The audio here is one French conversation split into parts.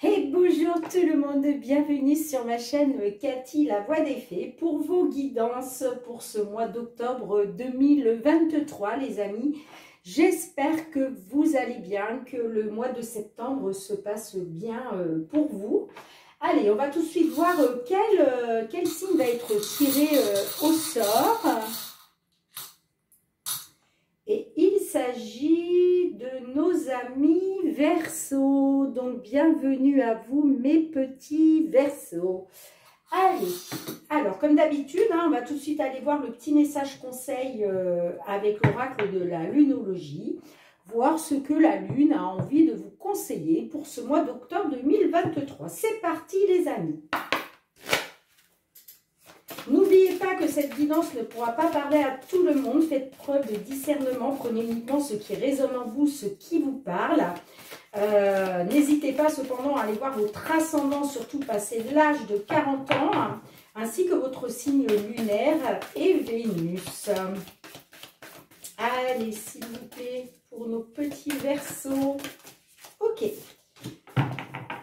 Et bonjour tout le monde, bienvenue sur ma chaîne Cathy la voix des fées pour vos guidances pour ce mois d'octobre 2023 les amis. J'espère que vous allez bien, que le mois de septembre se passe bien pour vous. Allez, on va tout de suite voir quel signe va être tiré au sort. Et il s'agit de nos amis Verseaux. Donc, bienvenue à vous, mes petits Verseaux. Allez, alors, comme d'habitude, on va tout de suite aller voir le petit message conseil avec l'oracle de la lunologie. Voir ce que la Lune a envie de vous conseiller pour ce mois d'octobre 2023. C'est parti, les amis. N'oubliez pas que cette guidance ne pourra pas parler à tout le monde. Faites preuve de discernement. Prenez uniquement ce qui résonne en vous, ce qui vous parle. N'hésitez pas cependant à aller voir votre ascendant, surtout passé l'âge de 40 ans, ainsi que votre signe lunaire et Vénus. Allez, s'il vous plaît, pour nos petits Verseaux. Ok.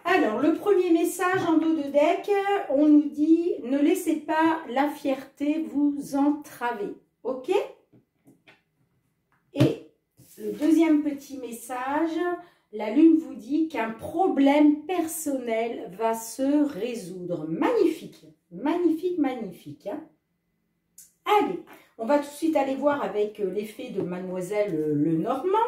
Alors, le premier message en dos de deck, on nous dit « Ne laissez pas la fierté vous entraver ». Ok? Et le deuxième petit message, la Lune vous dit qu'un problème personnel va se résoudre. Magnifique, magnifique, magnifique. Allez, on va tout de suite aller voir avec l'effet de Mademoiselle Lenormand.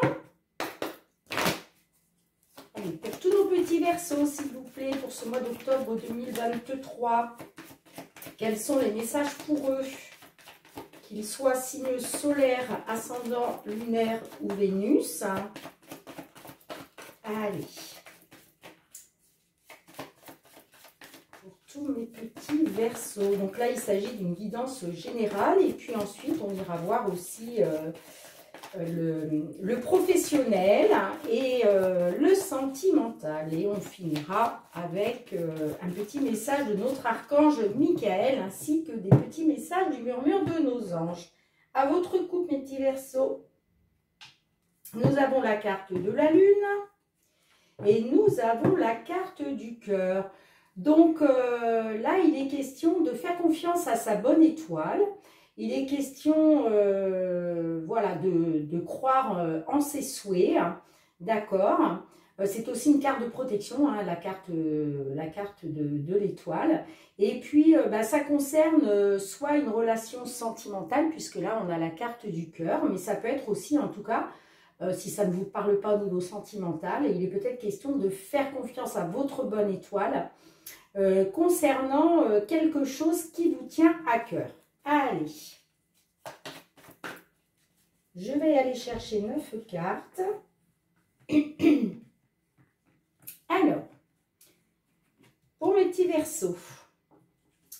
Allez, pour tous nos petits Verseaux, s'il vous plaît, pour ce mois d'octobre 2023, quels sont les messages pour eux? Qu'ils soient signes solaires, ascendant, lunaire ou Vénus. Allez. Pour tous mes petits Verseaux. Donc là, il s'agit d'une guidance générale. Et puis ensuite, on ira voir aussi le professionnel et le sentimental. Et on finira avec un petit message de notre archange Michael ainsi que des petits messages du murmure de nos anges. À votre coupe, mes petits Verseaux. Nous avons la carte de la Lune et nous avons la carte du cœur. Donc là, il est question de faire confiance à sa bonne étoile. Il est question voilà, de croire en ses souhaits, d'accord. C'est aussi une carte de protection, la carte de l'étoile. Et puis, ça concerne soit une relation sentimentale, puisque là, on a la carte du cœur, mais ça peut être aussi, en tout cas, si ça ne vous parle pas au niveau sentimental, il est peut-être question de faire confiance à votre bonne étoile concernant quelque chose qui vous tient à cœur. Allez, je vais aller chercher 9 cartes. Alors, pour mes petits Verseaux,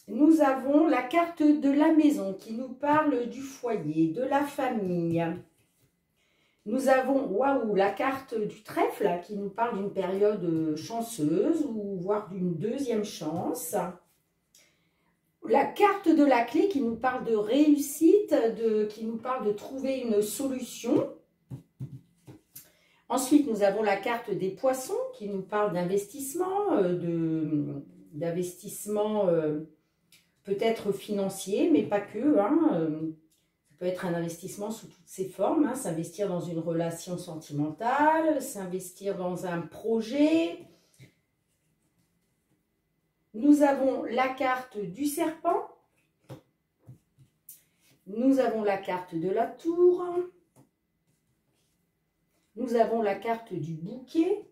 nous avons la carte de la maison qui nous parle du foyer, de la famille. Nous avons, waouh, la carte du trèfle qui nous parle d'une période chanceuse ou voire d'une deuxième chance. La carte de la clé qui nous parle de réussite, qui nous parle de trouver une solution. Ensuite, nous avons la carte des poissons qui nous parle d'investissement, d'investissement peut-être financier, mais pas que. Ça peut être un investissement sous toutes ses formes, s'investir dans une relation sentimentale, s'investir dans un projet. Nous avons la carte du serpent. Nous avons la carte de la tour. Nous avons la carte du bouquet.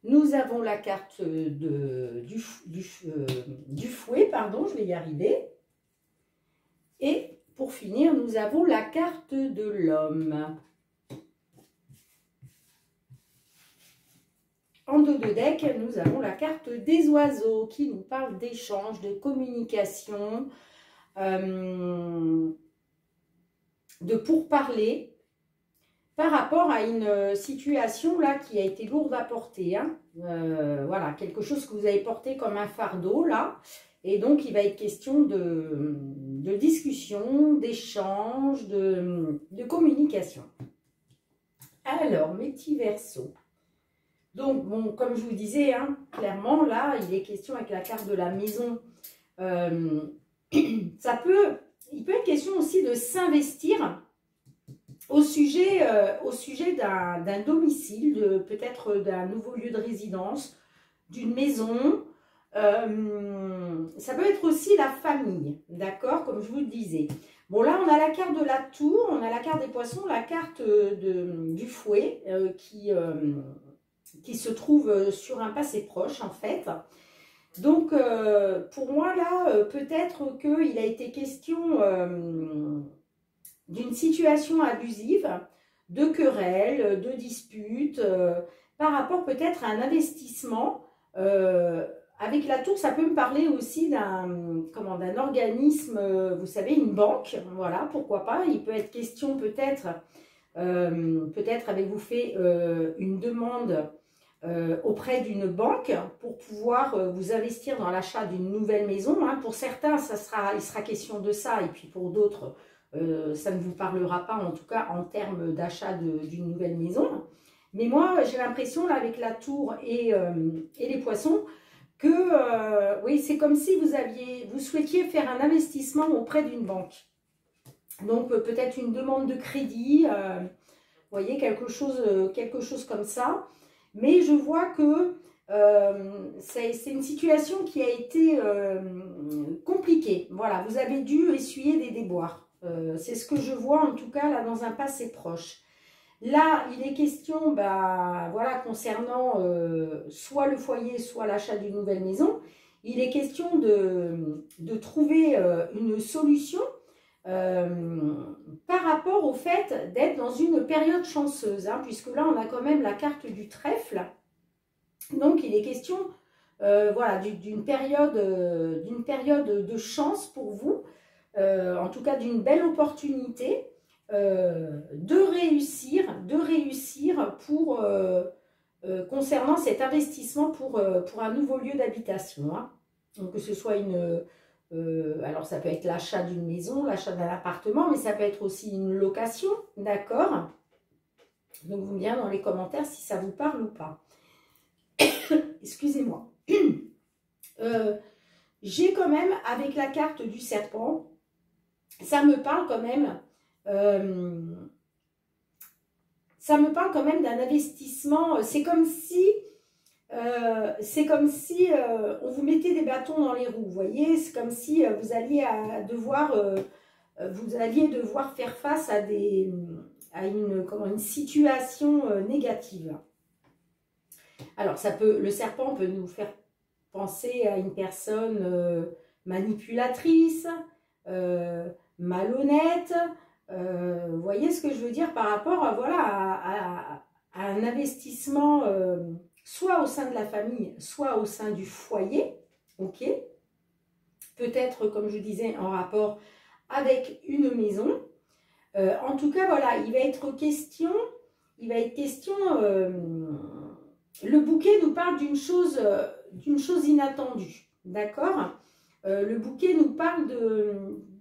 Nous avons la carte du fouet, pardon, je vais y arriver. Et pour finir, nous avons la carte de l'homme. En dos de deck, nous avons la carte des oiseaux qui nous parle d'échange, de communication, de pourparler par rapport à une situation là qui a été lourde à porter. Voilà, quelque chose que vous avez porté comme un fardeau là. Et donc, il va être question de discussion, d'échange, de communication. Alors, mes petits Verseaux. Donc, bon, comme je vous disais, hein, clairement, là, il est question avec la carte de la maison. Il peut être question aussi de s'investir au sujet d'un domicile, peut-être d'un nouveau lieu de résidence, d'une maison. Ça peut être aussi la famille, d'accord, comme je vous le disais. Bon, là, on a la carte de la tour, on a la carte des poissons, la carte du fouet qui se trouve sur un passé proche, en fait. Donc, pour moi, là, peut-être qu'il a été question d'une situation abusive, de querelles, de disputes, par rapport peut-être à un investissement. Avec la tour, ça peut me parler aussi d'un organisme, vous savez, une banque, voilà, pourquoi pas. Il peut être question peut-être avez-vous fait une demande auprès d'une banque pour pouvoir vous investir dans l'achat d'une nouvelle maison. Hein. Pour certains, il sera question de ça, et puis pour d'autres, ça ne vous parlera pas, en tout cas en termes d'achat d'une nouvelle maison. Mais moi, j'ai l'impression, là, avec la tour et les poissons, que oui, c'est comme si vous souhaitiez faire un investissement auprès d'une banque. Donc, peut-être une demande de crédit, vous voyez, quelque chose comme ça. Mais je vois que c'est une situation qui a été compliquée. Voilà, vous avez dû essuyer des déboires. C'est ce que je vois, en tout cas, là, dans un passé proche. Là, il est question, voilà, concernant soit le foyer, soit l'achat d'une nouvelle maison. Il est question de trouver une solution par rapport au fait d'être dans une période chanceuse, hein, puisque là, on a quand même la carte du trèfle. Donc, il est question voilà, d'une période de chance pour vous, en tout cas d'une belle opportunité de réussir pour, concernant cet investissement pour un nouveau lieu d'habitation. Hein. Donc, que ce soit alors ça peut être l'achat d'une maison, l'achat d'un appartement, mais ça peut être aussi une location, d'accord? Donc, vous me direz dans les commentaires si ça vous parle ou pas. Excusez-moi. J'ai quand même, avec la carte du serpent, ça me parle quand même d'un investissement. C'est comme si on vous mettait des bâtons dans les roues, vous voyez. C'est comme si vous alliez devoir faire face à une situation négative. Alors, le serpent peut nous faire penser à une personne manipulatrice, malhonnête. Vous voyez ce que je veux dire par rapport à un investissement soit au sein de la famille, soit au sein du foyer, ok? Peut-être, comme je disais, en rapport avec une maison. En tout cas, voilà, il va être question, le bouquet nous parle d'une chose inattendue, d'accord? Le bouquet nous parle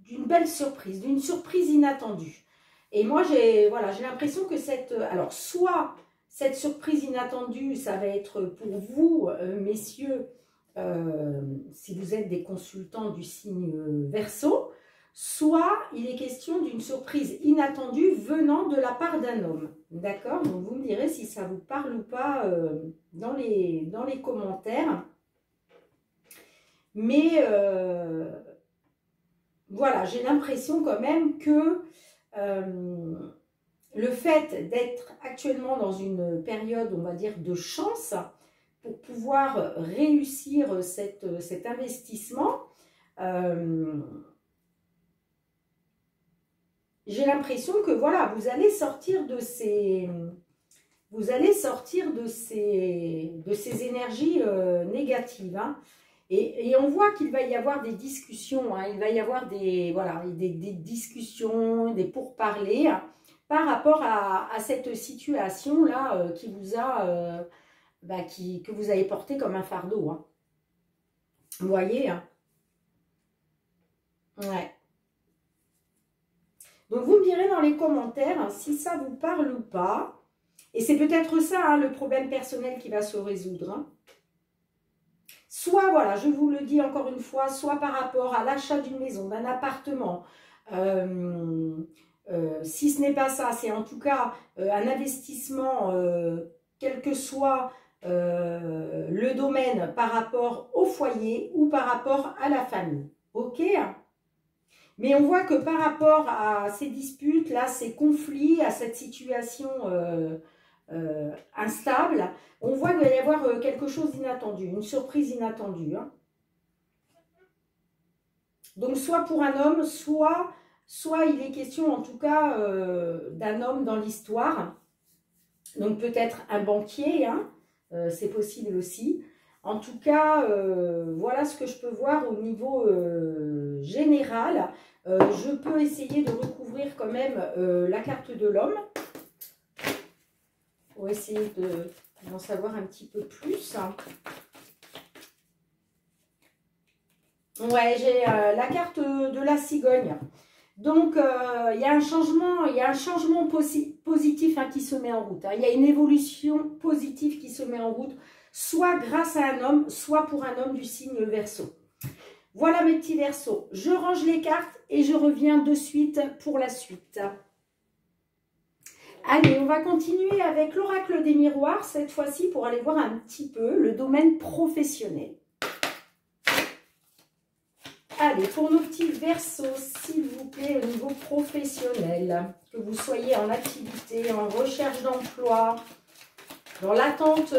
d'une belle surprise, d'une surprise inattendue. Et moi, j'ai l'impression que alors, soit cette surprise inattendue, ça va être pour vous, messieurs, si vous êtes des consultants du signe Verseau, soit il est question d'une surprise inattendue venant de la part d'un homme. D'accord? Donc, vous me direz si ça vous parle ou pas dans les commentaires. Mais voilà, j'ai l'impression quand même que le fait d'être actuellement dans une période, on va dire, de chance, pour pouvoir réussir cet investissement, j'ai l'impression que voilà, vous allez sortir de ces énergies négatives. Hein. Et on voit qu'il va y avoir des discussions, hein, il va y avoir des discussions, des pourparlers par rapport à cette situation-là qui vous a, que vous avez porté comme un fardeau. Hein. Vous voyez, hein. Ouais. Donc, vous me direz dans les commentaires si ça vous parle ou pas. Et c'est peut-être ça, hein, le problème personnel qui va se résoudre. Hein. Soit, voilà, je vous le dis encore une fois, soit par rapport à l'achat d'une maison, d'un appartement. Si ce n'est pas ça, c'est en tout cas un investissement, quel que soit le domaine par rapport au foyer ou par rapport à la famille. Ok ? Mais on voit que par rapport à ces disputes, là, ces conflits, à cette situation instable, on voit qu'il va y avoir quelque chose d'inattendu, une surprise inattendue. Hein. Donc, soit pour un homme, soit il est question en tout cas d'un homme dans l'histoire. Donc, peut-être un banquier, hein, c'est possible aussi. En tout cas, voilà ce que je peux voir au niveau général. Je peux essayer de recouvrir quand même la carte de l'homme pour essayer d'en savoir un petit peu plus. Ouais, j'ai la carte de la cigogne. Donc, il y a un changement positif hein, qui se met en route. Hein. Il y a une évolution positive qui se met en route, soit grâce à un homme, soit pour un homme du signe Verseau. Voilà mes petits Verseaux. Je range les cartes et je reviens de suite pour la suite. Allez, on va continuer avec l'oracle des miroirs, cette fois-ci pour aller voir un petit peu le domaine professionnel. Allez, pour nos petits Verseaux, s'il vous plaît, au niveau professionnel, que vous soyez en activité, en recherche d'emploi, dans l'attente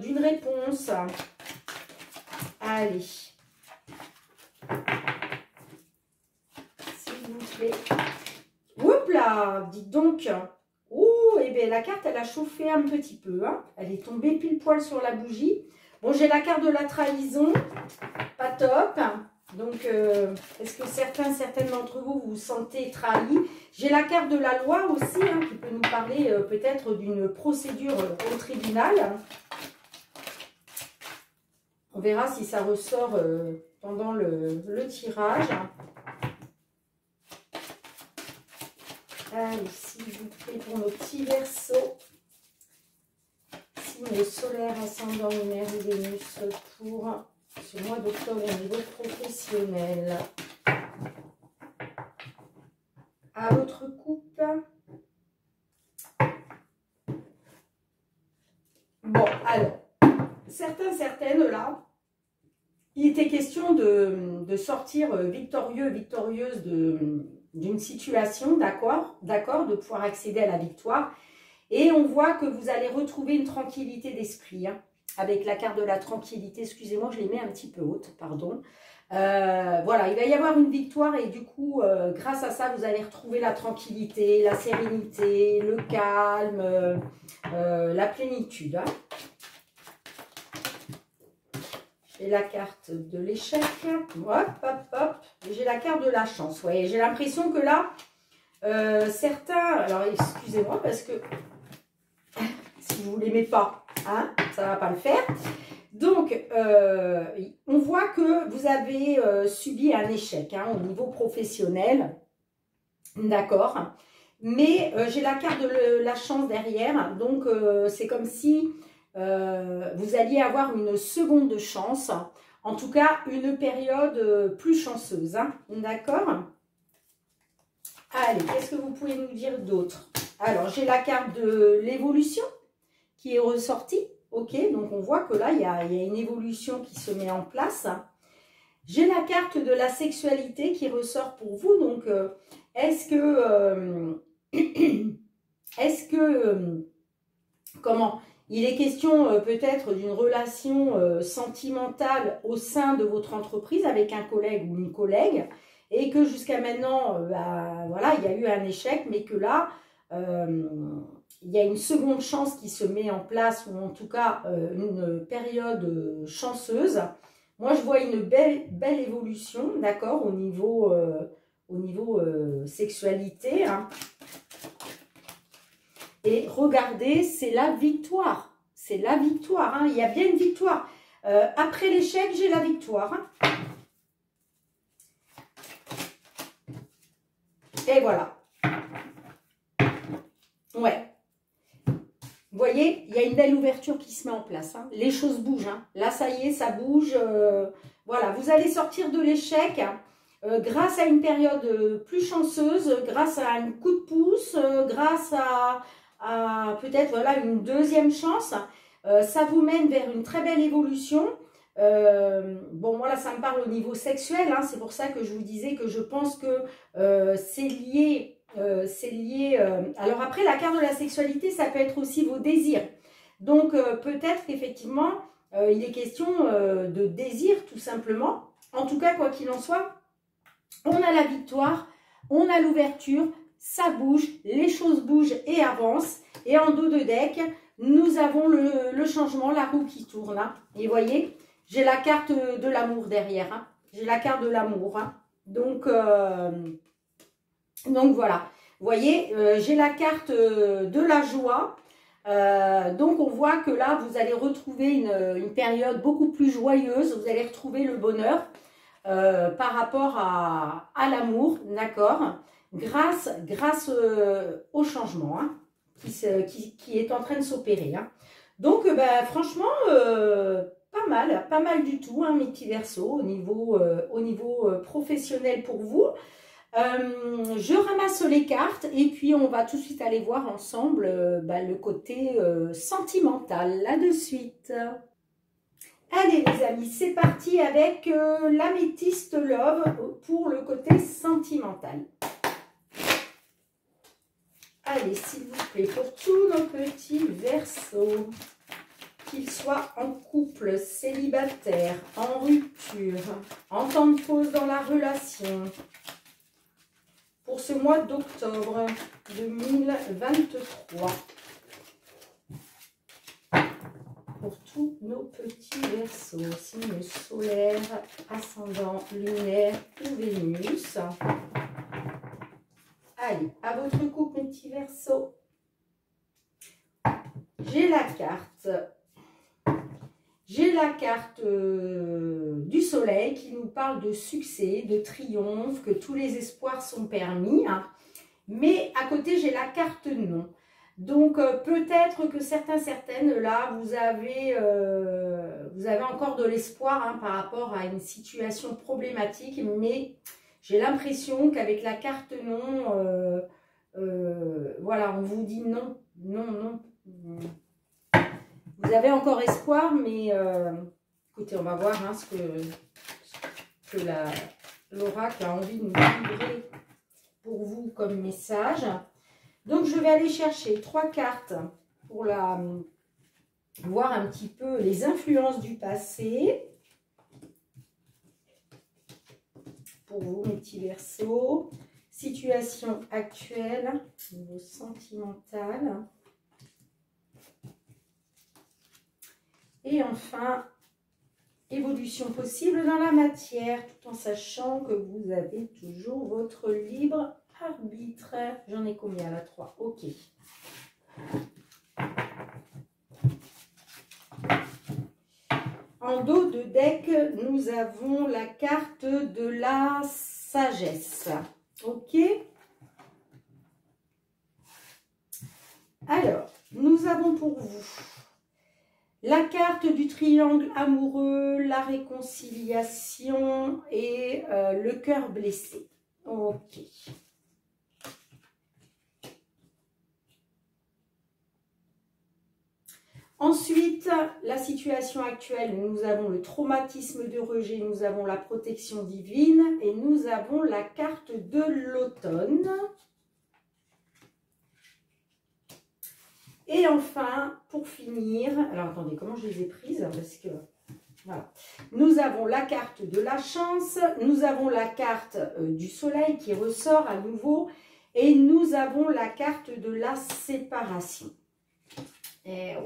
d'une réponse. Allez. S'il vous plaît. Oups là, dites donc. Ouh, et bien la carte, elle a chauffé un petit peu. Hein. Elle est tombée pile poil sur la bougie. Bon, j'ai la carte de la trahison. Pas top. Donc, est-ce que certaines d'entre vous vous sentez trahis? J'ai la carte de la loi aussi, hein, qui peut nous parler peut-être d'une procédure au tribunal. On verra si ça ressort pendant le tirage. Allez, s'il vous plaît, pour nos petits Verseaux. Signe solaire, ascendant, lunaire et Vénus pour ce mois d'octobre au niveau professionnel. À votre coupe. Bon, alors, certaines là, il était question de sortir victorieuse d'une situation, d'accord, de pouvoir accéder à la victoire. Et on voit que vous allez retrouver une tranquillité d'esprit, hein, avec la carte de la tranquillité. Excusez-moi, je les mets un petit peu hautes, pardon. Voilà, il va y avoir une victoire et du coup, grâce à ça, vous allez retrouver la tranquillité, la sérénité, le calme, la plénitude. Hein. J'ai la carte de l'échec. Hop, hop, hop. J'ai la carte de la chance. Vous voyez, j'ai l'impression que là, certains... Alors, excusez-moi parce que si vous ne l'aimez pas, hein, ça ne va pas le faire. Donc, on voit que vous avez subi un échec hein, au niveau professionnel. D'accord. Mais j'ai la carte de la chance derrière. Donc, c'est comme si vous alliez avoir une seconde chance. En tout cas, une période plus chanceuse. Hein, d'accord. Allez, qu'est-ce que vous pouvez nous dire d'autre? Alors, j'ai la carte de l'évolution qui est ressortie. Ok, donc on voit que là, il y a une évolution qui se met en place. J'ai la carte de la sexualité qui ressort pour vous. Donc, est-ce que comment? Il est question peut-être d'une relation sentimentale au sein de votre entreprise avec un collègue ou une collègue et que jusqu'à maintenant, voilà, il y a eu un échec, mais que là, il y a une seconde chance qui se met en place, ou en tout cas une période chanceuse. Moi, je vois une belle évolution, d'accord, au niveau sexualité. Hein. Et regardez, c'est la victoire. C'est la victoire. Hein. Il y a bien une victoire. Après l'échec, j'ai la victoire. Hein. Et voilà. Ouais. Vous voyez, il y a une belle ouverture qui se met en place. Hein. Les choses bougent. Hein. Là, ça y est, ça bouge. Voilà, vous allez sortir de l'échec grâce à une période plus chanceuse, grâce à un coup de pouce, grâce à peut-être voilà, une deuxième chance. Ça vous mène vers une très belle évolution. Bon, moi là, ça me parle au niveau sexuel. Hein. C'est pour ça que je vous disais que je pense que c'est lié. Alors après, la carte de la sexualité, ça peut être aussi vos désirs. Donc peut-être qu'effectivement, il est question de désir tout simplement. En tout cas, quoi qu'il en soit, on a la victoire, on a l'ouverture, ça bouge, les choses bougent et avancent. Et en dos de deck, nous avons le changement, la roue qui tourne. Hein. Et vous voyez, j'ai la carte de l'amour derrière. Hein. J'ai la carte de l'amour. Hein. Donc voilà, vous voyez, j'ai la carte de la joie. Donc on voit que là, vous allez retrouver une période beaucoup plus joyeuse. Vous allez retrouver le bonheur par rapport à l'amour, d'accord, grâce au changement hein, qui est en train de s'opérer. Hein. Donc franchement, pas mal du tout, hein, mes petits Verseaux, au niveau professionnel pour vous. Je ramasse les cartes et puis on va tout de suite aller voir ensemble le côté sentimental là de suite. Allez les amis, c'est parti avec l'améthyste love pour le côté sentimental. Allez, s'il vous plaît, pour tous nos petits Verseaux, qu'ils soient en couple, célibataire, en rupture, en temps de pause dans la relation, pour ce mois d'octobre 2023. Pour tous nos petits Verseaux, signe solaire, ascendant, lunaire ou Vénus. Allez, à votre couple, mes petits Verseaux. J'ai la carte. J'ai la carte du soleil qui nous parle de succès, de triomphe, que tous les espoirs sont permis. Hein. Mais à côté, j'ai la carte non. Donc peut-être que certaines, là, vous avez encore de l'espoir hein, par rapport à une situation problématique. Mais j'ai l'impression qu'avec la carte non, voilà, on vous dit non, non, non. Vous avez encore espoir, mais écoutez, on va voir hein, ce que l'oracle a envie de nous livrer pour vous comme message. Donc, je vais aller chercher 3 cartes pour voir un petit peu les influences du passé. Pour vous, mes petits Verseaux. Situation actuelle, niveau sentimental. Et enfin, évolution possible dans la matière, tout en sachant que vous avez toujours votre libre arbitre. J'en ai combien là? 3. Ok. En dos de deck, nous avons la carte de la sagesse. Ok. Alors, nous avons pour vous la carte du triangle amoureux, la réconciliation et le cœur blessé. Ok. Ensuite, la situation actuelle, nous avons le traumatisme de rejet, nous avons la protection divine et nous avons la carte de l'automne. Et enfin, pour finir, alors attendez, comment je les ai prises? Parce que, voilà. Nous avons la carte de la chance, nous avons la carte du soleil qui ressort à nouveau et nous avons la carte de la séparation. Et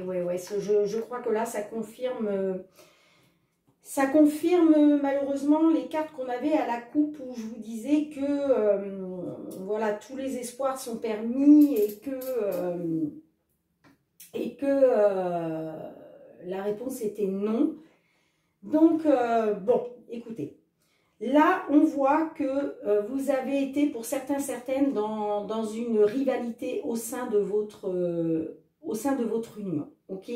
ouais, je crois que là, ça confirme malheureusement les cartes qu'on avait à la coupe où je vous disais que voilà, tous les espoirs sont permis et que la réponse était non. Donc, bon, écoutez. Là, on voit que vous avez été, pour certaines, dans une rivalité au sein de votre au sein de votre union, ok?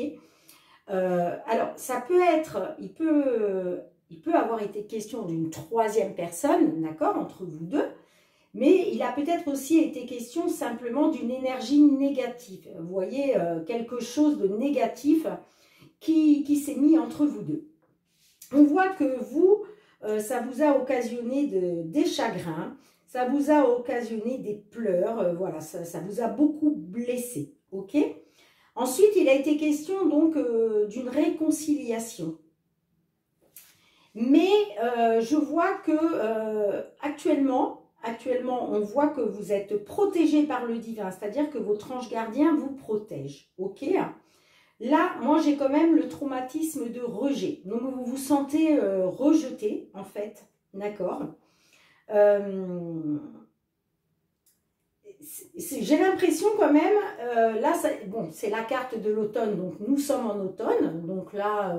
Alors, ça peut être, il peut avoir été question d'une troisième personne, d'accord, entre vous deux, mais il a peut-être aussi été question simplement d'une énergie négative. Vous voyez, quelque chose de négatif qui s'est mis entre vous deux. On voit que vous, ça vous a occasionné des chagrins, ça vous a occasionné des pleurs, voilà, ça vous a beaucoup blessé, ok? Ensuite, il a été question donc d'une réconciliation. Mais je vois que actuellement, on voit que vous êtes protégé par le divin, c'est-à-dire que votre ange gardien vous protège, ok? Là, moi, j'ai quand même le traumatisme de rejet. Donc, vous vous sentez rejeté, en fait, d'accord? J'ai l'impression quand même, là, bon, c'est la carte de l'automne, donc nous sommes en automne, donc là,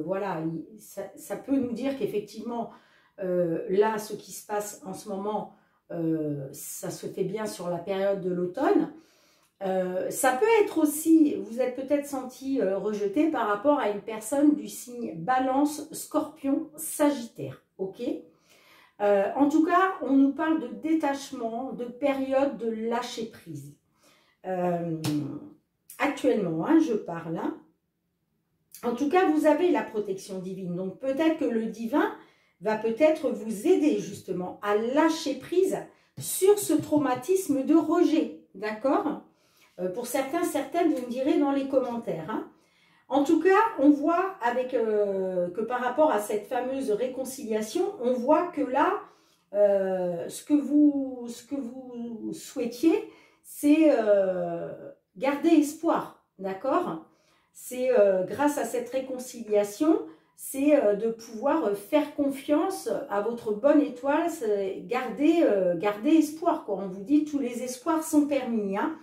voilà, ça peut nous dire qu'effectivement, là, ce qui se passe en ce moment, ça se fait bien sur la période de l'automne. Ça peut être aussi, vous êtes peut-être senti rejeté par rapport à une personne du signe Balance, Scorpion, Sagittaire, ok? En tout cas, on nous parle de détachement, de période de lâcher prise. Actuellement, hein, je parle. Hein. En tout cas, vous avez la protection divine. Donc, peut-être que le divin va peut-être vous aider justement à lâcher prise sur ce traumatisme de rejet. D'accord? Pour certains, certaines, vous me direz dans les commentaires. Hein. En tout cas, on voit avec que par rapport à cette fameuse réconciliation, on voit que là, ce que vous souhaitiez, c'est garder espoir, d'accord? C'est grâce à cette réconciliation, c'est de pouvoir faire confiance à votre bonne étoile, garder espoir, quoi. On vous dit tous les espoirs sont permis, hein.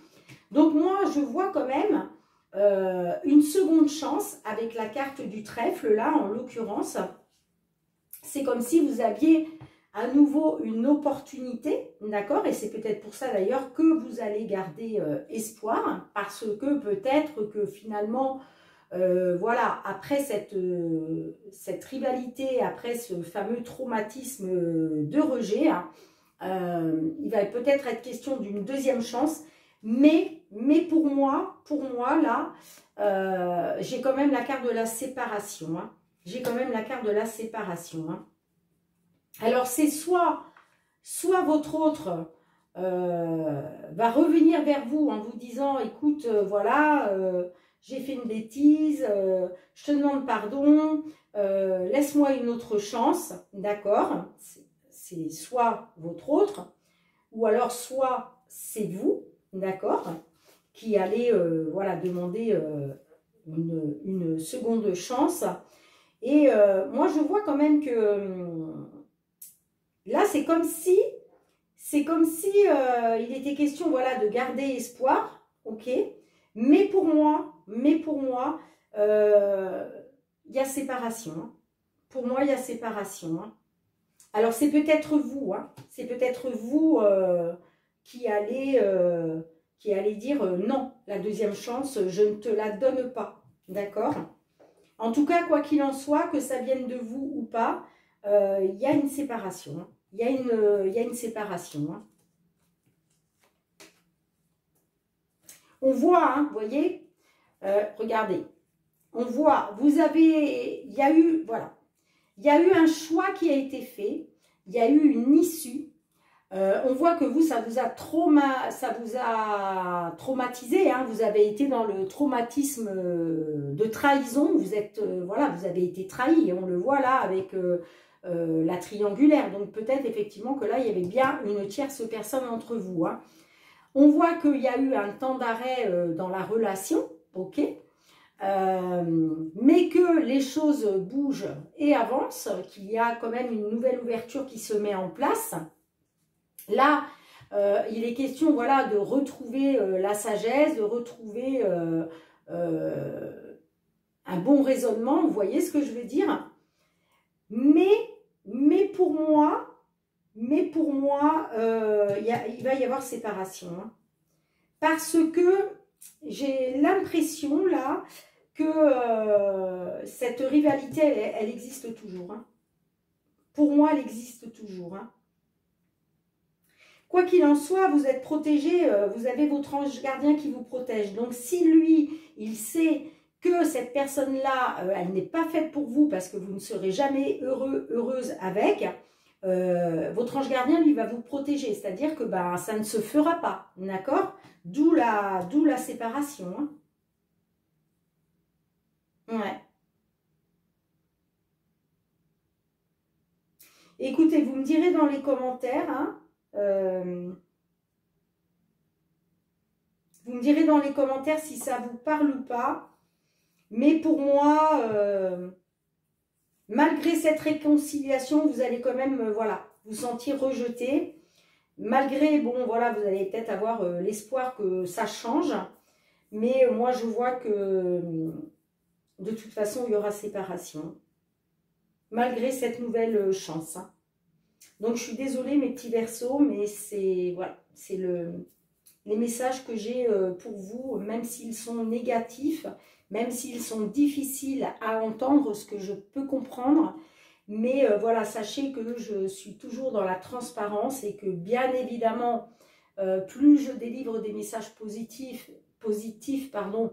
Donc moi, je vois quand même une seconde chance avec la carte du trèfle, là, en l'occurrence. C'est comme si vous aviez à nouveau une opportunité, d'accord? Et c'est peut-être pour ça d'ailleurs que vous allez garder espoir, parce que peut-être que finalement, voilà, après cette rivalité, après ce fameux traumatisme de rejet, hein, il va peut-être être question d'une deuxième chance, mais pour moi là, j'ai quand même la carte de la séparation. Hein. J'ai quand même la carte de la séparation. Hein. Alors, c'est soit votre autre va revenir vers vous en vous disant, écoute, voilà, j'ai fait une bêtise, je te demande pardon, laisse-moi une autre chance, d'accord? C'est soit votre autre, ou alors soit c'est vous, d'accord, qui allez voilà, demander une seconde chance. Et moi, je vois quand même que là, c'est comme si il était question, voilà, de garder espoir, ok. Mais pour moi, il y a séparation. Hein. Pour moi, il y a séparation. Hein. Alors, c'est peut-être vous, hein. C'est peut-être vous qui allez dire non, la deuxième chance, je ne te la donne pas, d'accord? En tout cas, quoi qu'il en soit, que ça vienne de vous ou pas, il y a une séparation. Hein. Il y a une séparation. Hein. On voit, hein, vous voyez, regardez, on voit, il y a eu, voilà, il y a eu un choix qui a été fait, il y a eu une issue. On voit que vous, ça vous a traumatisé, hein, vous avez été dans le traumatisme de trahison, vous êtes, voilà, vous avez été trahi, et on le voit là avec la triangulaire, donc peut-être effectivement que là, il y avait bien une tierce personne entre vous. Hein. On voit qu'il y a eu un temps d'arrêt dans la relation, ok, mais que les choses bougent et avancent, qu'il y a quand même une nouvelle ouverture qui se met en place. Là, il est question, voilà, de retrouver la sagesse, de retrouver un bon raisonnement, vous voyez ce que je veux dire? Mais pour moi, il va y avoir séparation. Hein. Parce que j'ai l'impression là que cette rivalité, elle existe toujours. Hein. Pour moi, elle existe toujours. Hein. Quoi qu'il en soit, vous êtes protégé, vous avez votre ange gardien qui vous protège. Donc, si lui, il sait que cette personne-là, elle n'est pas faite pour vous parce que vous ne serez jamais heureuse avec, votre ange gardien, lui, va vous protéger. C'est-à-dire que bah, ça ne se fera pas, d'accord? D'où la séparation. Hein. Ouais. Écoutez, vous me direz dans les commentaires, hein, vous me direz dans les commentaires si ça vous parle ou pas. Mais pour moi, malgré cette réconciliation, vous allez quand même, voilà, vous sentir rejeté. Malgré, bon, voilà, vous allez peut-être avoir l'espoir que ça change. Mais moi, je vois que de toute façon, il y aura séparation. Malgré cette nouvelle chance. Hein. Donc, je suis désolée, mes petits Verseaux, mais c'est voilà, c'est les messages que j'ai pour vous, même s'ils sont négatifs, même s'ils sont difficiles à entendre, ce que je peux comprendre. Mais voilà, sachez que je suis toujours dans la transparence et que bien évidemment, plus je délivre des messages positifs, pardon,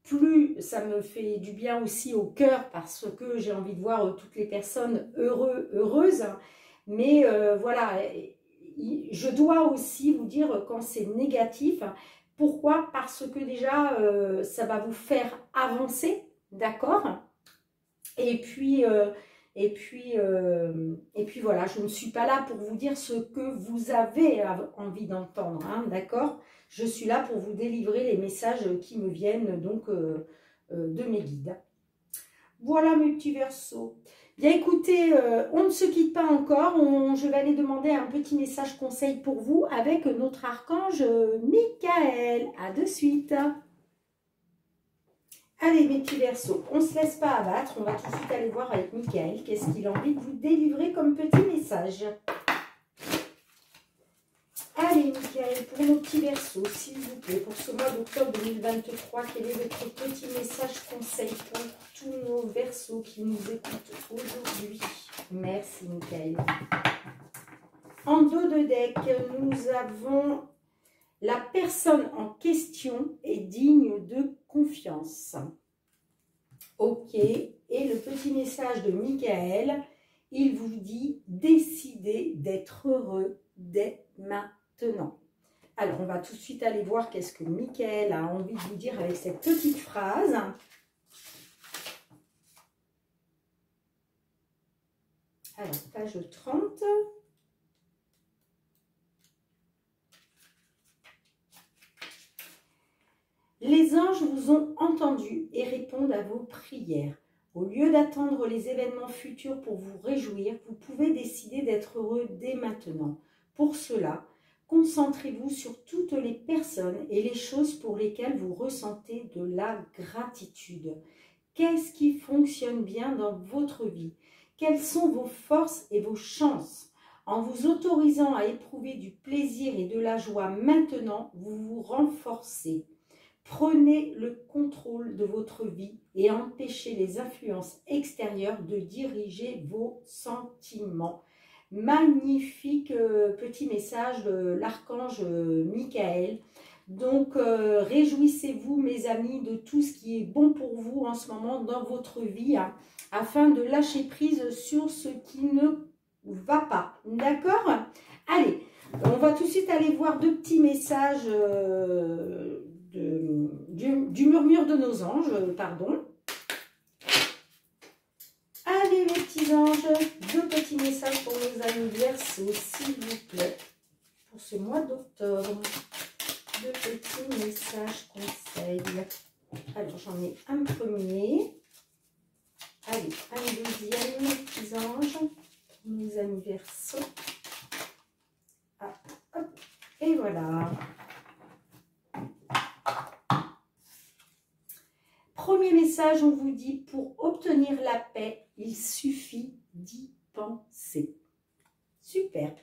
plus ça me fait du bien aussi au cœur parce que j'ai envie de voir toutes les personnes heureuses. Mais voilà, je dois aussi vous dire quand c'est négatif. Pourquoi? Parce que déjà, ça va vous faire avancer, d'accord? Et puis voilà, je ne suis pas là pour vous dire ce que vous avez envie d'entendre, hein, d'accord? Je suis là pour vous délivrer les messages qui me viennent donc de mes guides. Voilà mes petits Verseaux. Bien écoutez, on ne se quitte pas encore, je vais aller demander un petit message conseil pour vous avec notre archange Michael. À de suite. Allez mes petits Verseaux, on ne se laisse pas abattre, on va tout de suite aller voir avec Michael qu'est-ce qu'il a envie de vous délivrer comme petit message. Allez Michael, pour nos petits Verseaux, s'il vous plaît, pour ce mois d'octobre 2023, quel est votre petit message conseil pour tous nos Verseaux qui nous écoutent aujourd'hui? Merci Michael. En dos de deck, nous avons la personne en question est digne de confiance. Ok, et le petit message de Michael, il vous dit décidez d'être heureux dès maintenant. Alors, on va tout de suite aller voir qu'est-ce que Michael a envie de vous dire avec cette petite phrase. Alors, page 30. Les anges vous ont entendu et répondent à vos prières. Au lieu d'attendre les événements futurs pour vous réjouir, vous pouvez décider d'être heureux dès maintenant. Pour cela, concentrez-vous sur toutes les personnes et les choses pour lesquelles vous ressentez de la gratitude. Qu'est-ce qui fonctionne bien dans votre vie? Quelles sont vos forces et vos chances? En vous autorisant à éprouver du plaisir et de la joie maintenant, vous vous renforcez. Prenez le contrôle de votre vie et empêchez les influences extérieures de diriger vos sentiments. Magnifique petit message de l'archange Michael. Donc, réjouissez-vous, mes amis, de tout ce qui est bon pour vous en ce moment dans votre vie, hein, afin de lâcher prise sur ce qui ne va pas. D'accord? Allez, on va tout de suite aller voir deux petits messages du murmure de nos anges, pardon. Allez mes petits anges, deux petits messages pour nos amis Verseaux, s'il vous plaît, pour ce mois d'octobre. Deux petits messages conseils. Alors j'en ai un premier. Allez, un deuxième, mes petits anges, pour nos amis Verseaux. Ah, hop, et voilà. Premier message, on vous dit, pour obtenir la paix, il suffit d'y penser. Super.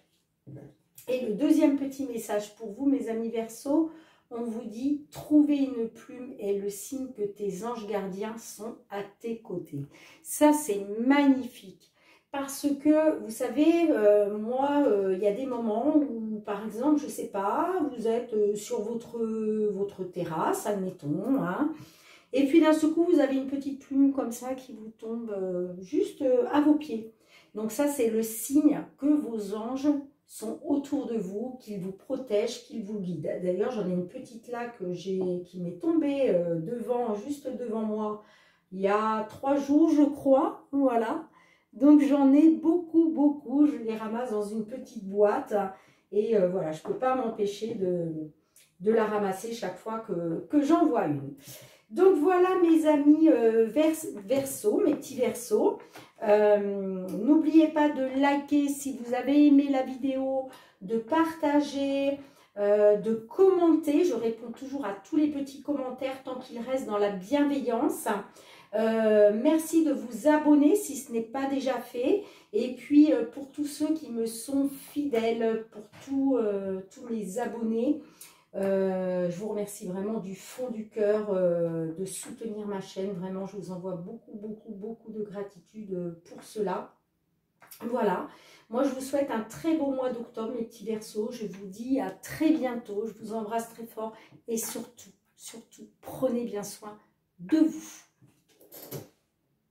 Et le deuxième petit message pour vous, mes amis Verseaux, on vous dit trouver une plume est le signe que tes anges gardiens sont à tes côtés. Ça, c'est magnifique. Parce que, vous savez, moi, il y a des moments où, par exemple, je ne sais pas, vous êtes sur votre terrasse, admettons, hein, et puis d'un seul coup, vous avez une petite plume comme ça qui vous tombe juste à vos pieds. Donc ça, c'est le signe que vos anges sont autour de vous, qu'ils vous protègent, qu'ils vous guident. D'ailleurs, j'en ai une petite là qui m'est tombée juste devant moi, il y a 3 jours, je crois, voilà. Donc j'en ai beaucoup, je les ramasse dans une petite boîte et voilà, je ne peux pas m'empêcher de la ramasser chaque fois que j'en vois une. Donc voilà mes amis Verseau, mes petits Verseaux. N'oubliez pas de liker si vous avez aimé la vidéo, de partager, de commenter. Je réponds toujours à tous les petits commentaires tant qu'ils restent dans la bienveillance. Merci de vous abonner si ce n'est pas déjà fait. Et puis pour tous ceux qui me sont fidèles, pour tous mes abonnés, je vous remercie vraiment du fond du cœur de soutenir ma chaîne. Vraiment, je vous envoie beaucoup de gratitude pour cela. Voilà, moi je vous souhaite un très beau mois d'octobre, mes petits Verseaux. Je vous dis à très bientôt. Je vous embrasse très fort et surtout, prenez bien soin de vous.